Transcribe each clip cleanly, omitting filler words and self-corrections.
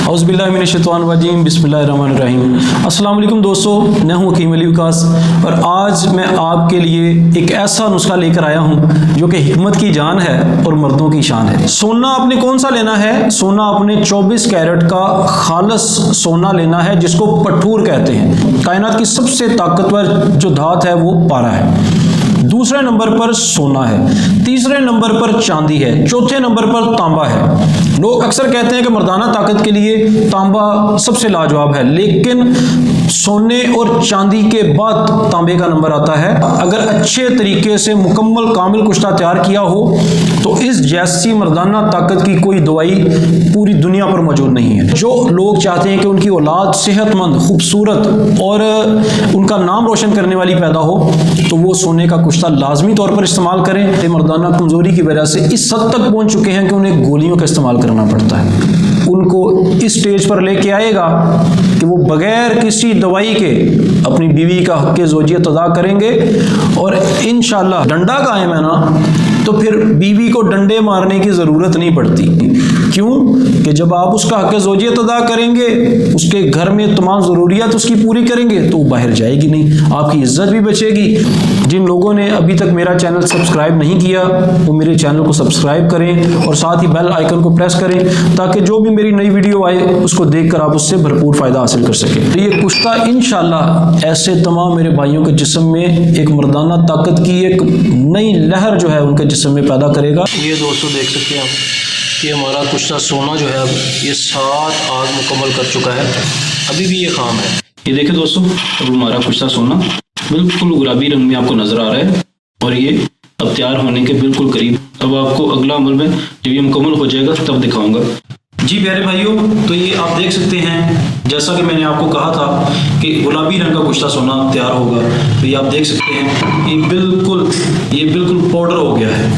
औज़ुबिल्लाहिमिनश्शैतानिर्रजीम बिस्मिल्लाहिर्रहमानिर्रहीम। अस्सलाम वालेकुम दोस्तों, मैं हूं हकीम अली विकास और आज मैं आपके लिए एक ऐसा नुस्खा लेकर आया हूं जो कि हिकमत की जान है और मर्दों की शान है। सोना आपने कौन सा लेना है? सोना आपने 24 कैरेट का खालस सोना लेना है जिसको पठूर कहते हैं। कायनात की सबसे ताकतवर जो धात है वो पारा है। दूसरे नंबर पर सोना है, तीसरे नंबर पर चांदी है, चौथे नंबर पर तांबा है। लोग अक्सर कहते हैं कि मर्दाना ताकत के लिए तांबा सबसे लाजवाब है, लेकिन सोने और चांदी के बाद तांबे का नंबर आता है। अगर अच्छे तरीके से मुकम्मल कामिल कुश्ता तैयार किया हो तो इस जैसी मर्दाना ताकत की कोई दवाई पूरी दुनिया पर मौजूद नहीं है। जो लोग चाहते हैं कि उनकी औलाद सेहतमंद, खूबसूरत और उनका नाम रोशन करने वाली पैदा हो तो वो सोने का कुश्ता लाजमी तौर पर इस्तेमाल करें। मर्दाना कमजोरी की वजह से इस हद तक पहुंच चुके हैं कि उन्हें गोलियों का इस्तेमाल करना पड़ता है। उनको इस स्टेज पर लेके आएगा कि वो बगैर किसी दवाई के अपनी बीवी का हक़ ज़ौजियत अदा करेंगे और इंशाअल्लाह डंडा कायम है ना तो फिर बीवी को डंडे मारने की ज़रूरत नहीं पड़ती। क्यों? कि जब आप उसका हक़ ज़ौजियत अदा करेंगे, उसके घर में तमाम ज़रूरियात उसकी पूरी करेंगे तो वो बाहर जाएगी नहीं, आपकी इज़्ज़त भी बचेगी। जिन लोगों ने अभी तक मेरा चैनल सब्सक्राइब नहीं किया वो मेरे चैनल को सब्सक्राइब करें और साथ ही बेल आइकन को प्रेस करें ताकि जो भी मेरी नई वीडियो आए उसको देखकर आप उससे भरपूर फ़ायदा हासिल कर सकें। तो ये कुश्ता इंशाअल्लाह ऐसे तमाम मेरे भाइयों के जिस्म में एक मर्दाना ताकत की एक नई लहर जो है उनके जिस्म में पैदा करेगा। ये दोस्तों देख सकते हैं आप कि हमारा कुश्ता सोना जो है अब ये 7 आग मुकम्मल कर चुका है, अभी भी ये खाम है। ये देखें दोस्तों, अब हमारा कुश्ता सोना बिल्कुल गुलाबी रंग में आपको नज़र आ रहा है और ये अब तैयार होने के बिल्कुल करीब। अब आपको अगला अमल में जब ये मुकम्मल हो जाएगा तब दिखाऊंगा। जी प्यारे भाइयों, तो ये आप देख सकते हैं जैसा कि मैंने आपको कहा था कि गुलाबी रंग का कुश्ता सोना तैयार होगा, तो ये आप देख सकते हैं ये बिल्कुल पाउडर हो गया है।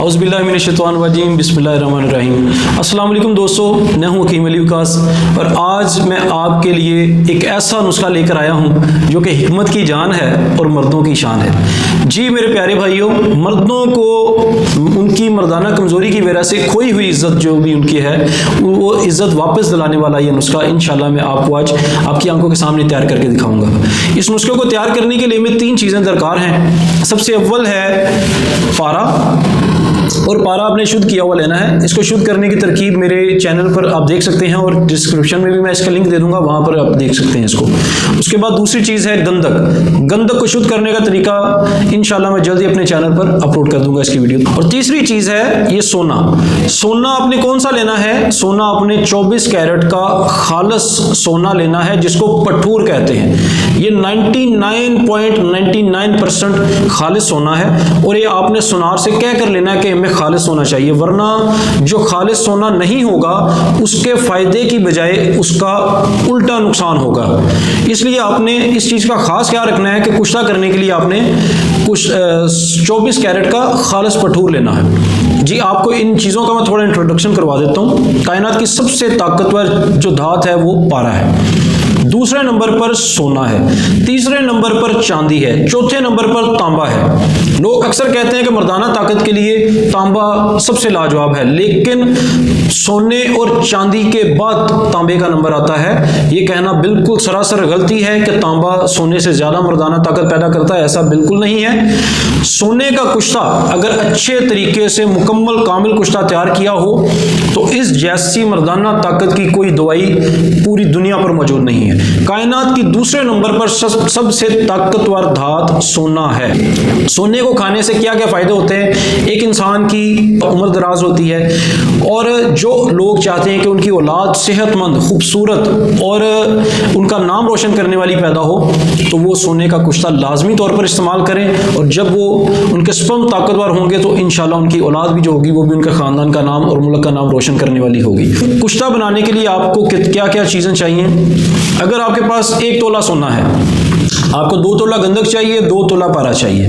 औज़ुबिल्लाहिमिनश्शैतानिर्रजीम बिस्मिल्लाहिर्रहमानिर्रहीम। अस्सलाम वालेकुम दोस्तों, मैं हूं हकीम अली विकास और आज मैं आपके लिए एक ऐसा नुस्खा लेकर आया हूं जो कि हिकमत की जान है और मर्दों की शान है। जी मेरे प्यारे भाइयों, मर्दों को उनकी मर्दाना कमज़ोरी की वजह से खोई हुई इज़्ज़त जो भी उनकी है वो इज़्ज़त वापस दिलाने वाला ये नुस्खा इंशाल्लाह मैं आपको आज आपकी आंखों के सामने तैयार करके दिखाऊंगा। इस नुस्खे को तैयार करने के लिए हमें 3 चीज़ें दरकार हैं। सबसे अव्वल है पारा, और पारा आपने शुद्ध किया हुआ लेना है। इसको शुद्ध करने की तरकीब मेरे चैनल पर आप देख सकते हैं और डिस्क्रिप्शन में भी मैं इसका लिंक दे दूंगा, वहाँ पर आप देख सकते हैं इसको। उसके बाद दूसरी चीज़ है गंधक। गंधक को शुद्ध करने का तरीका इंशाल्लाह मैं जल्दी अपने चैनल पर अपलोड कर दूंगा इसकी वीडियो। और तीसरी चीज़ है ये सोना। सोना आपने कौन सा लेना है? सोना आपने 24 कैरेट का खालस सोना लेना है जिसको पठूर कहते हैं। ये 99.99% खालिस सोना है और ये आपने सुनार से कह कर लेना है कि हमें खालिस होना चाहिए, वरना जो खालिस सोना नहीं होगा उसके फायदे की बजाय उसका उल्टा नुकसान होगा। इसलिए आपने इस चीज़ का खास ख्याल रखना है कि कुश्ता करने के लिए आपने 24 कैरेट का खालिस पठूर लेना है। जी आपको इन चीज़ों का मैं थोड़ा इंट्रोडक्शन करवा देता हूँ। कायनात की सबसे ताकतवर जो धात है वो पारा है, दूसरे नंबर पर सोना है, तीसरे नंबर पर चांदी है, चौथे नंबर पर तांबा है। लोग अक्सर कहते हैं कि मर्दाना ताकत के लिए तांबा सबसे लाजवाब है, लेकिन सोने और चांदी के बाद तांबे का नंबर आता है। ये कहना बिल्कुल सरासर गलती है कि तांबा सोने से ज़्यादा मर्दाना ताकत पैदा करता है, ऐसा बिल्कुल नहीं है। सोने का कुश्ता अगर अच्छे तरीके से मुकम्मल कामिल कुश्ता तैयार किया हो तो इस जैसी मर्दाना ताकत की कोई दवाई पूरी दुनिया पर मौजूद नहीं है। कायनात की दूसरे नंबर पर सबसे ताकतवर धात सोना है। सोने को खाने से क्या क्या फायदे होते हैं? एक इंसान की उम्र दराज होती है और जो लोग चाहते हैं कि उनकी औलाद सेहतमंद, खूबसूरत और उनका नाम रोशन करने वाली पैदा हो तो वो सोने का कुश्ता लाजमी तौर पर इस्तेमाल करें और जब वो उनके स्पर्म ताकतवर होंगे तो इंशाल्लाह उनकी औलाद भी जो होगी वो भी उनके ख़ानदान का नाम और मुल्क का नाम रोशन करने वाली होगी। कुश्ता बनाने के लिए आपको क्या क्या चीज़ें चाहिए? अगर आपके पास 1 तोला सोना है, आपको 2 तोला गंधक चाहिए, 2 तोला पारा चाहिए।